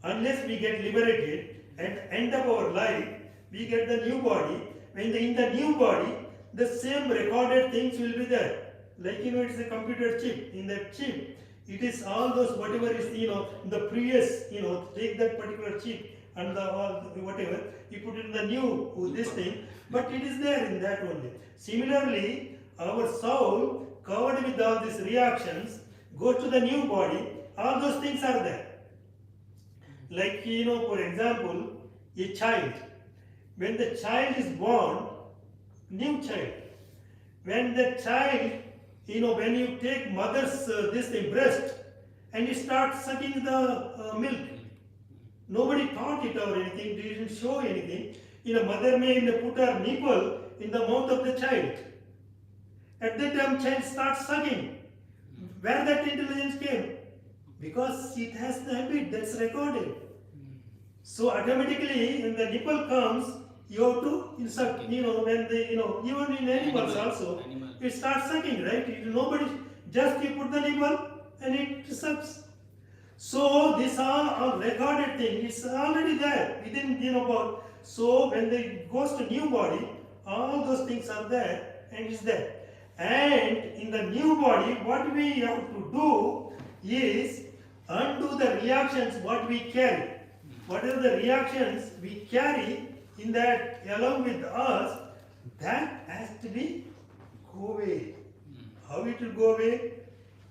Unless we get liberated and end up our life, we get the new body. When in the new body, the same recorded things will be there. Like, it's a computer chip. In that chip, it is all those whatever is, the previous, take that particular chip and whatever, you put it in the new, this thing, but it is there in that only. Similarly, our soul, covered with all these reactions, goes to the new body, all those things are there. Like, for example, a child. When the child is born, new child, when the child, when you take mother's breast and you start sucking the milk, nobody taught it or anything, didn't show anything. Mother may put her nipple in the mouth of the child. At that time, child starts sucking. Where that intelligence came? Because it has the habit that's recorded. So automatically, when the nipple comes, you have to suck. When they, even in animals also, it starts sucking, right? just you put the nibble and it sucks. So these are recorded thing. It's already there within about. So when they goes to new body, all those things are there and it's there. And in the new body, what we have to do is undo the reactions what we carry. Whatever the reactions we carry in that along with us, that has to be go away. How it will go away?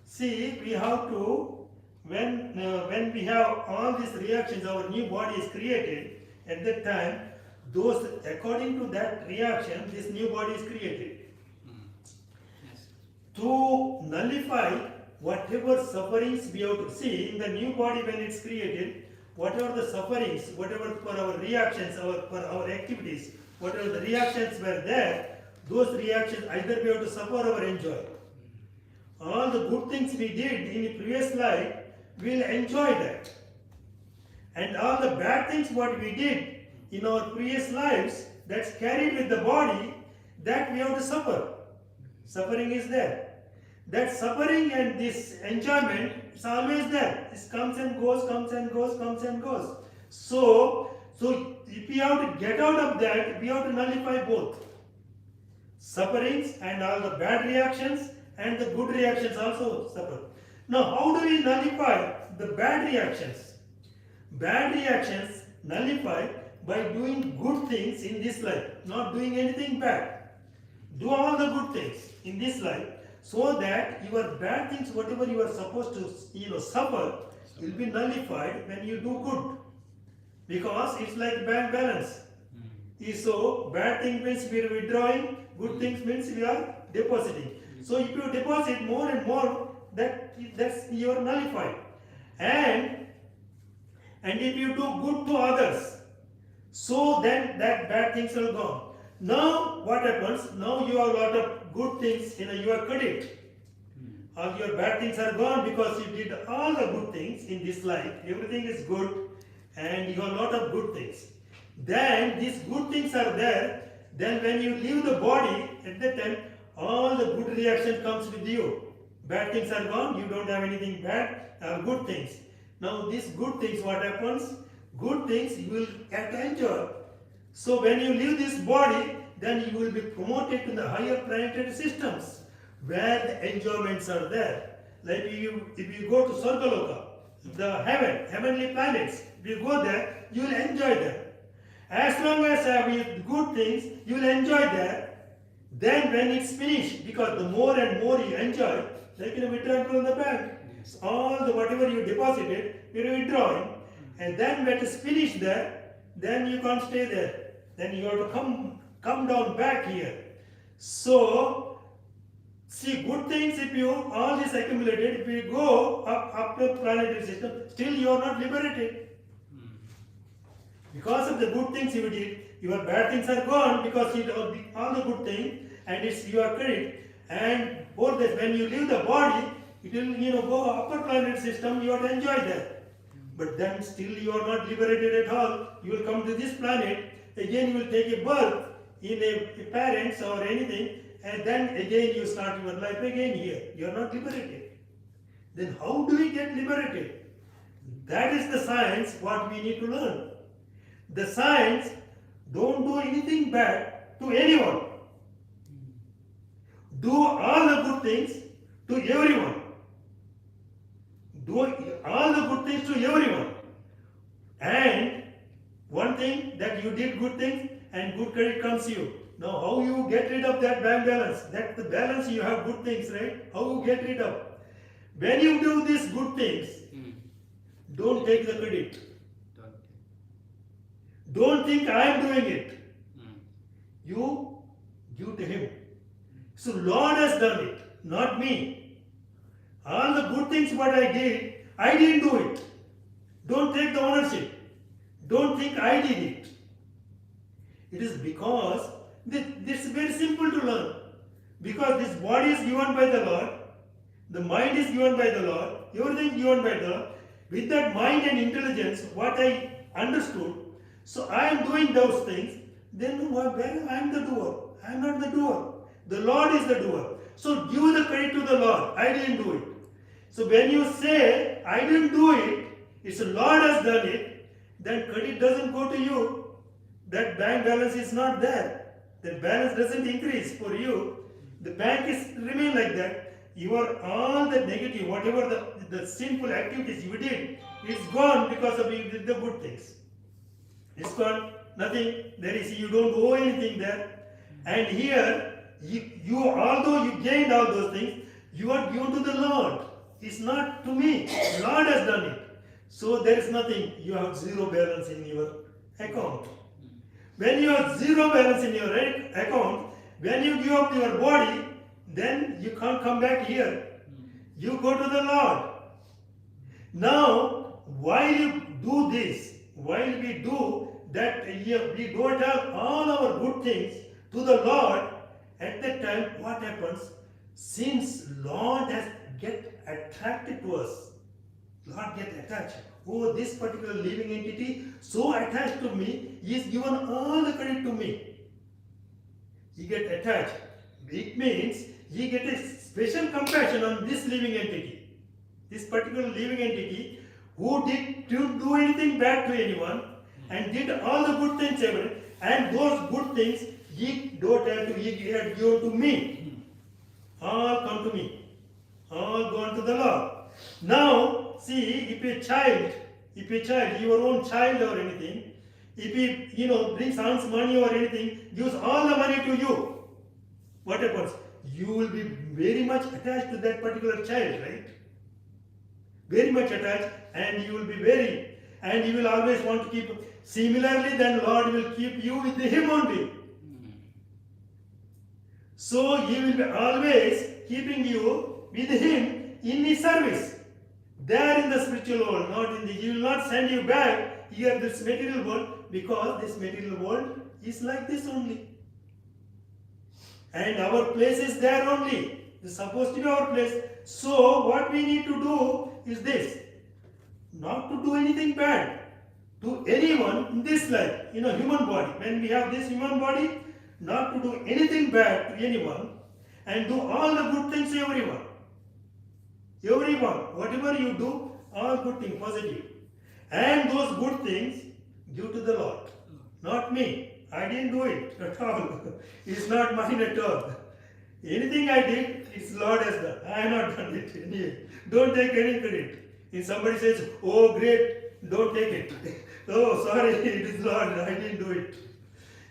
See, we have to when we have all these reactions, our new body is created. At that time, those according to that reaction, this new body is created. Yes. To nullify whatever sufferings we have to see in the new body when it's created, whatever the sufferings, whatever for our reactions, for our activities, whatever the reactions were there, those reactions either we have to suffer or enjoy. All the good things we did in the previous life, we'll enjoy that. And all the bad things what we did in our previous lives, that's carried with the body, that we have to suffer. Suffering is there. That suffering and this enjoyment is always there. This comes and goes, comes and goes, comes and goes. So if we have to get out of that, we have to nullify both. Sufferings and all the bad reactions and the good reactions also suffer. Now, how do we nullify the bad reactions? Bad reactions nullify by doing good things in this life, not doing anything bad. Do all the good things in this life so that your bad things, whatever you are supposed to suffer, will be nullified when you do good. Because it's like bank balance. So, bad thing means we are withdrawing, good things means we are depositing. So, if you deposit more and more, that's you are nullified. And if you do good to others, so then that bad things are gone. Now what happens? Now you have a lot of good things in your credit. All your bad things are gone because you did all the good things in this life. Everything is good and you have a lot of good things. Then these good things are there. Then when you leave the body, at that time, all the good reaction comes with you. Bad things are gone, you don't have anything bad, good things. Now these good things, what happens? Good things you will get to enjoy. So when you leave this body, then you will be promoted to the higher planetary systems where the enjoyments are there. Like if you go to Sargaloka, the heavenly planets, if you go there, you will enjoy them. As long as you have good things, you will enjoy that. Then when it's finished, because the more and more you enjoy, like withdrawing from the bank, Yes. all the whatever you deposited, you're withdrawing. And then when it's finished there, then you can't stay there. Then you have to come down back here. So, see, good things, if you, all this accumulated, if you go up the planetary system, still you are not liberated. Because of the good things you did, your bad things are gone because you did all the good things and it's your credit. And for this, when you leave the body, it will go upper planetary system, you have to enjoy that. But then still you are not liberated at all. You will come to this planet, again you will take a birth in a parents or anything, and then again you start your life again here. You are not liberated. Then how do we get liberated? That is the science what we need to learn. The science, don't do anything bad to anyone. Do all the good things to everyone. Do all the good things to everyone. And one thing that you did good things and good credit comes to you. Now how you get rid of that bank balance? That the balance you have good things, right? How you get rid of? When you do these good things, don't take the credit. Don't think I am doing it. You give to him. So Lord has done it, not me. All the good things what I did, I didn't do it. Don't take the ownership. Don't think I did it. It is because this is very simple to learn. Because this body is given by the Lord, the mind is given by the Lord, everything is given by the Lord. With that mind and intelligence, what I understood, so I am doing those things, then where I am the doer. I am not the doer. The Lord is the doer. So give the credit to the Lord. I didn't do it. So when you say, I didn't do it, it's the Lord has done it, then credit doesn't go to you. That bank balance is not there. That balance doesn't increase for you. The bank is remain like that. Your all the negative, whatever the sinful activities you did, it's gone because of you did the good things. It's gone. Nothing. There is, you don't owe anything there. And here, you although you gained all those things, you are given to the Lord. It's not to me. The Lord has done it. So there is nothing. You have zero balance in your account. When you have zero balance in your account, when you give up your body, then you can't come back here. You go to the Lord. Now, while you do this, while we do that, we don't have all our good things to the Lord, at that time, what happens? Since Lord has get attracted to us, Lord get attached. Oh, this particular living entity so attached to me, he is given all the credit to me. He get attached. It means he get a special compassion on this living entity. This particular living entity who didn't do anything bad to anyone and did all the good things ever, and those good things he don't have to, he had given to me. All come to me. All gone to the Lord. Now, see, if a child, your own child or anything, if he, brings earns money or anything, gives all the money to you, what happens? You will be very much attached to that particular child, right? Very much attached, and you will be and you will always want to keep. Similarly, then Lord will keep you with him only. So he will be always keeping you with him in his service. There in the spiritual world, not in the, he will not send you back here this material world, because this material world is like this only. And our place is there only. It's supposed to be our place. So what we need to do is this. Not to do anything bad to anyone in this life, human body. When we have this human body, not to do anything bad to anyone, and do all the good things to everyone. Everyone, whatever you do, all good things, positive. And those good things, give to the Lord. Not me. I didn't do it at all. It's not mine at all. Anything I did, it's Lord has done. I have not done it. Don't take any credit. If somebody says, oh great, don't take it. Oh sorry, it is Lord, I didn't do it.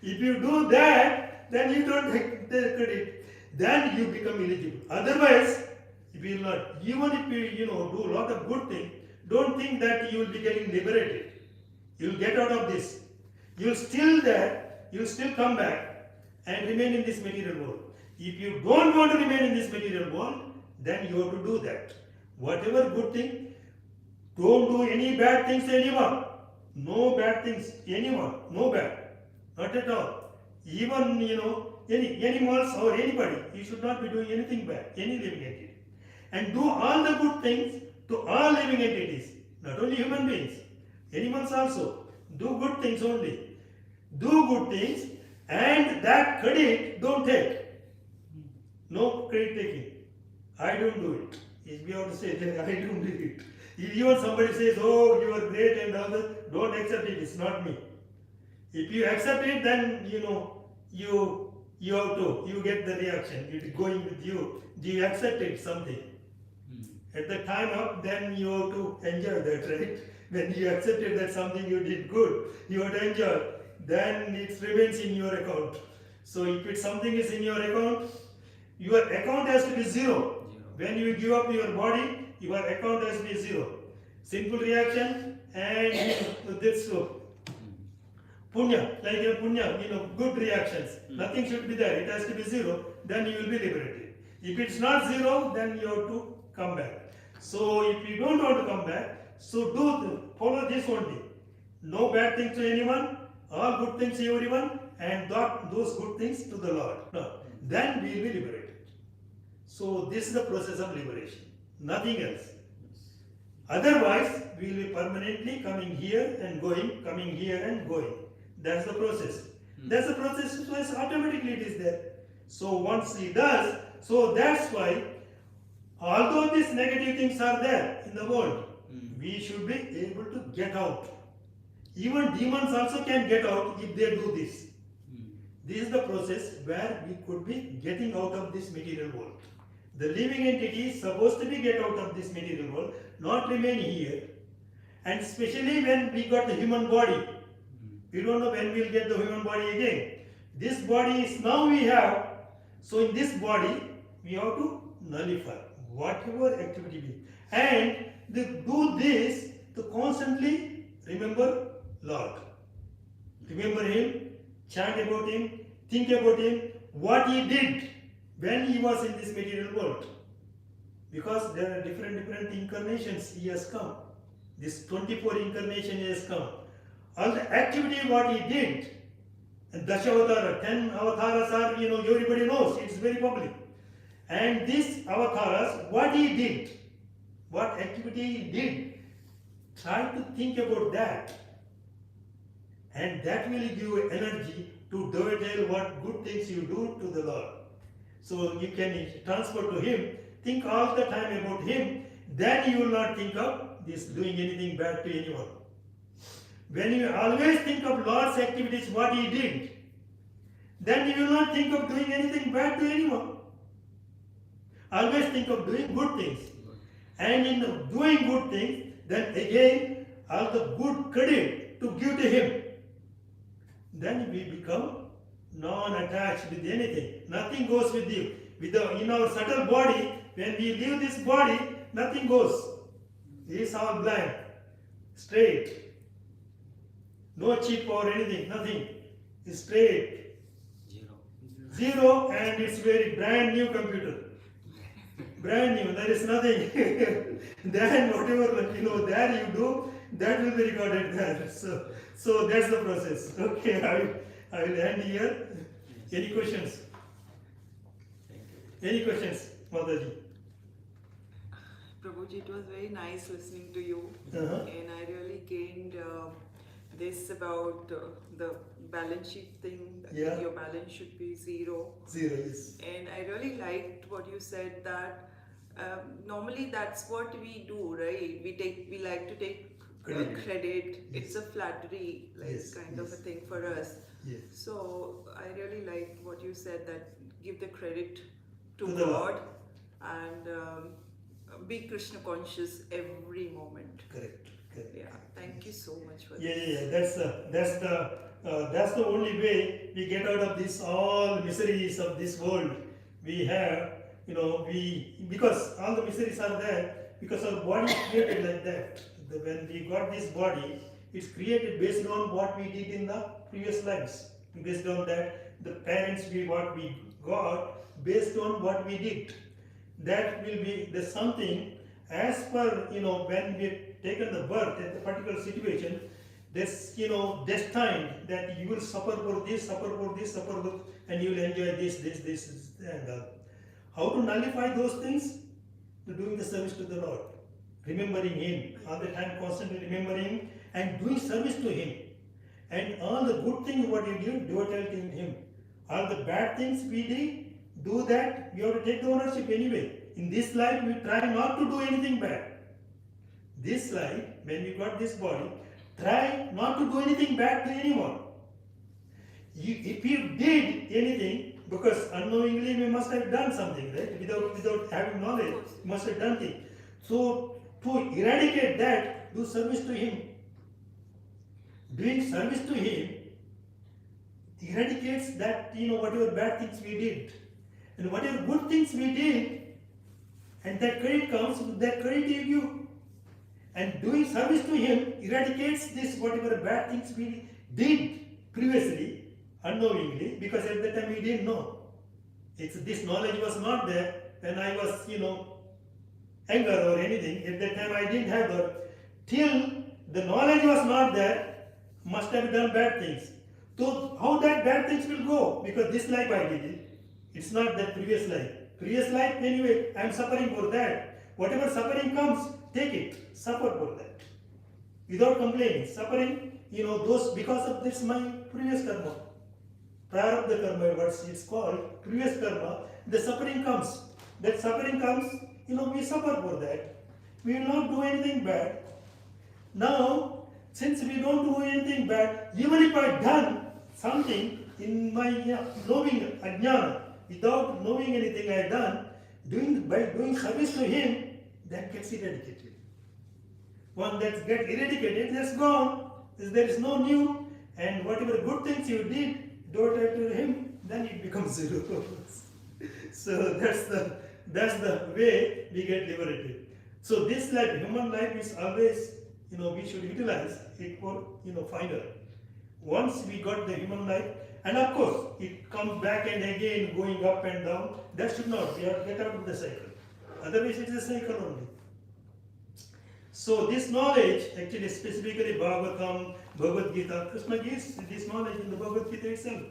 If you do that, then you don't take the credit. Then you become eligible. Otherwise, you will not. Even if you do a lot of good things, don't think that you will be getting liberated. You will get out of this. You will still there, you will still come back and remain in this material world. If you don't want to remain in this material world, then you have to do that. Whatever good thing, don't do any bad things to anyone. No bad things to anyone. No bad. Not at all. Even, any animals or anybody, you should not be doing anything bad, any living entity. And do all the good things to all living entities, not only human beings, animals also. Do good things only. Do good things, and that credit don't take. No credit taking. I don't do it. If we have to say that I don't do it. If even somebody says, oh, you are great and all that, don't accept it. It's not me. If you accept it, then you have to, you get the reaction. It is going with you. You accepted something. At the time up, then you have to enjoy that, right? When you accepted that something you did good, you have to enjoy. Then it remains in your account. So if it's something is in your account has to be zero. When you give up your body, your account has to be zero. Simple reaction, and this punya, like a punya, good reactions. Nothing should be there. It has to be zero. Then you will be liberated. If it's not zero, then you have to come back. So if you don't want to come back, so follow this only. No bad things to anyone, all good things to everyone, and those good things to the Lord. No. Then we will be liberated. So this is the process of liberation. Nothing else. Otherwise, we will be permanently coming here and going, coming here and going. That's the process. That's the process, so automatically it is there. So once he does, So that's why, although these negative things are there in the world, we should be able to get out. Even demons also can get out if they do this. This is the process where we could be getting out of this material world. The living entity is supposed to be get out of this material world, not remain here. And especially when we got the human body, we don't know when we'll get the human body again. This body is now we have. So in this body, we have to nullify whatever activity we, and do this to constantly remember Lord. Remember Him, chant about Him, think about Him, what He did when He was in this material world. Because there are different incarnations He has come. This 24 incarnation He has come. All the activity what He did, and Dashavatara, 10 avatars are, everybody knows, it's very public. And these avatars, what He did, what activity He did, try to think about that. And that will give you energy to dovetail what good things you do to the Lord. So you can transfer to Him, think all the time about Him, then you will not think of this doing anything bad to anyone. When you always think of Lord's activities, what He did, then you will not think of doing anything bad to anyone. Always think of doing good things. And in doing good things, then again, all the good credit to give to Him. Then we become non-attached with anything. Nothing goes with you. In our subtle body, when we leave this body, nothing goes. It is all blank, straight. No chip or anything, nothing. It's straight. Zero, and it's very brand new computer. Brand new, there is nothing. Then whatever there you do, that will be recorded there. So that's the process. Okay, I will end here. Any questions? Any questions, Mataji? Prabhuji, it was very nice listening to you, Uh-huh. and I really gained this about the balance sheet thing. That Yeah. Your balance should be zero. Zero, yes. And I really liked what you said that normally that's what we do, right? We like to take credit. Yes. It's a flattery, Yes, kind of a yes. thing for us. Yes. So I really liked what you said, that give the credit to To the Lord. God and be Krishna conscious every moment. Correct. Yeah, thank you so much for Yeah, this. that's the only way we get out of this all miseries of this world. We have, because all the miseries are there because our body is created like that. When we got this body, it's created based on what we did in the previous lives. Based on that, the parents what we got, based on what we did. That will be the something as per when we taken the birth at the particular situation, this destined that you will suffer for this, and you will enjoy this, and how to nullify those things? To doing the service to the Lord, remembering Him all the time, constantly remembering Him and doing service to Him, and all the good things what you do, do it in Him. All the bad things we did, do that. We have to take the ownership anyway. In this life, we try not to do anything bad. This life, when we got this body, try not to do anything bad to anyone. If you did anything, because unknowingly we must have done something, right? Without having knowledge, we must have done things. So to eradicate that, do service to Him. Doing service to Him eradicates that, whatever bad things we did. And whatever good things we did, and that credit comes, that credit is you. And doing service to Him eradicates this whatever bad things we did previously, unknowingly, because at that time we didn't know. This knowledge was not there when I was, younger or anything. At that time I didn't have that. Till the knowledge was not there, must have done bad things. So how that bad things will go? Because this life I did it. It's not that previous life. Previous life, anyway, I am suffering for that. Whatever suffering comes, take it. Suffer for that. Without complaining. Suffering, those because of this my previous karma. Prarabdha karma, what it's called, previous karma, the suffering comes. That suffering comes, we suffer for that. We will not do anything bad. Now, since we don't do anything bad, even if I done something in my knowing ajnana, without knowing anything I done, by doing service to him, that gets eradicated. Once that gets eradicated, that's gone. There is no new, and whatever good things you did, do it to him, then it becomes zero. So that's the way we get liberated. So this life, human life, is always, we should utilize it for, final. Once we got the human life, and of course, it comes back and again, going up and down. That should not. We have to get out of the cycle. Otherwise, it is a cycle only. So this knowledge, actually, specifically Bhagavatam, Bhagavad Gita, Krishna gives this knowledge in the Bhagavad Gita itself.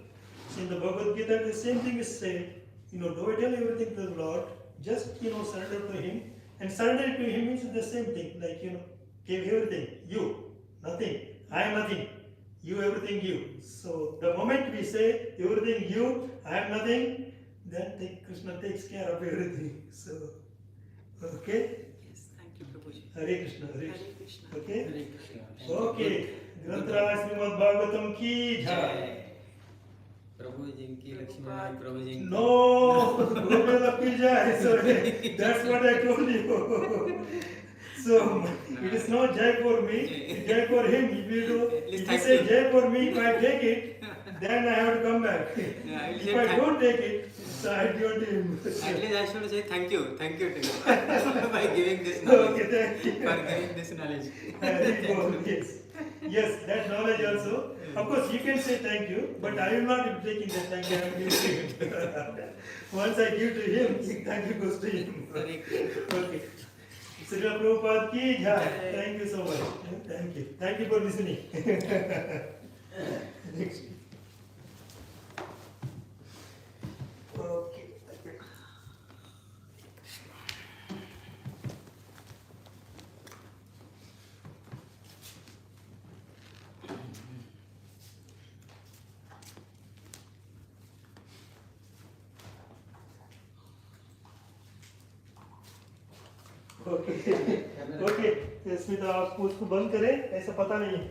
So in the Bhagavad Gita, the same thing is said. Do I tell everything to the Lord? Just surrender to Him, and surrender to Him is the same thing. Like give everything, you, nothing. I am nothing. You, everything, you. So the moment we say everything you, I am nothing, then Krishna takes care of everything. So, okay? Yes, thank you, Prabhuji. Hare Krishna, Hare Hare Krishna. Krishna. Okay? Hare Krishna. Okay. Grantaraj Srimad Bhagavatam ki jai. प्रभु जी की लक्ष्मीनारायण प्रभु जी की No, Gopala ki jai. So that's what I told you. So it is not jai for me, it's jai for him. If you say jai for me, if I take it, then I have to come back. If I don't take it, so I give it to him. At least I should say thank you to you by giving this knowledge. Okay, thank you. For giving this knowledge. Yes. Yes, that knowledge also. Of course, you can say thank you, but I will not be taking that thank you. I am giving to him. Once I give to him, thank you goes to him. Okay. Srila Prabhupada ki jai. Thank you so much. Thank you. Thank you for listening. Next. Okay. Okay okay Smita आप उसको बंद करें ऐसा पता नहीं है